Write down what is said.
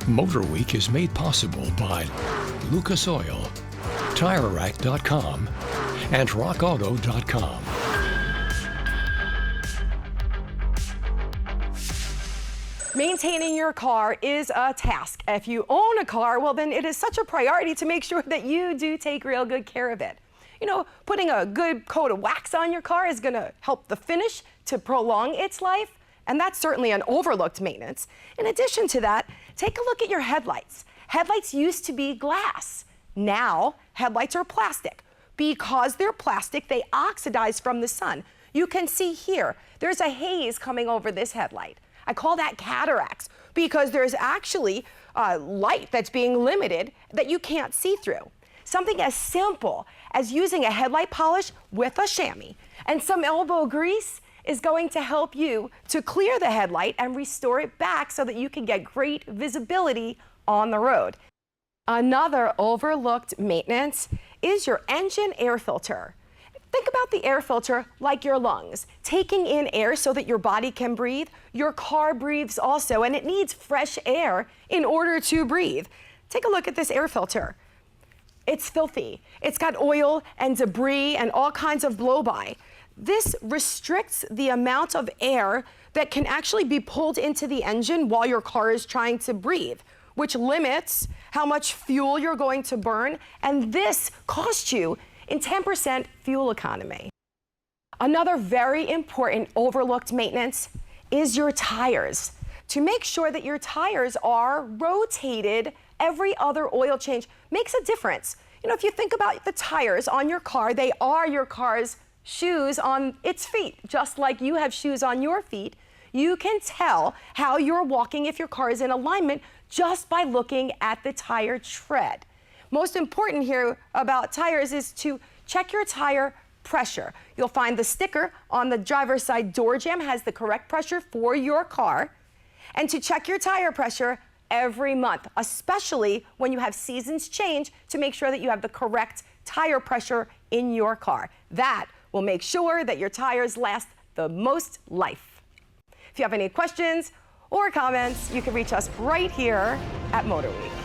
MotorWeek is made possible by Lucas Oil, TireRack.com, and RockAuto.com. Maintaining your car is a task. If you own a car, well, then it is such a priority to make sure that you do take real good care of it. You know, putting a good coat of wax on your car is going to help the finish to prolong its life, and that's certainly an overlooked maintenance. In addition to that, take a look at your headlights. Headlights used to be glass. Now, headlights are plastic. Because they're plastic, they oxidize from the sun. You can see here, there's a haze coming over this headlight. I call that cataracts because there's actually light that's being limited that you can't see through. Something as simple as using a headlight polish with a chamois and some elbow grease is going to help you to clear the headlight and restore it back so that you can get great visibility on the road. Another overlooked maintenance is your engine air filter. Think about the air filter like your lungs, taking in air so that your body can breathe. Your car breathes also, and it needs fresh air in order to breathe. Take a look at this air filter. It's filthy. It's got oil and debris and all kinds of blow-by. This restricts the amount of air that can actually be pulled into the engine while your car is trying to breathe, which limits how much fuel you're going to burn, and this costs you in 10% fuel economy. Another very important overlooked maintenance is your tires. To make sure that your tires are rotated every other oil change makes a difference. You know, if you think about the tires on your car, they are your car's shoes on its feet, just like you have shoes on your feet. You can tell how you're walking if your car is in alignment just by looking at the tire tread. Most important here about tires is to check your tire pressure. You'll find the sticker on the driver's side door jamb has the correct pressure for your car. And to check your tire pressure every month, especially when you have seasons change, to make sure that you have the correct tire pressure in your car. That will make sure that your tires last the most life. If you have any questions or comments, you can reach us right here at MotorWeek.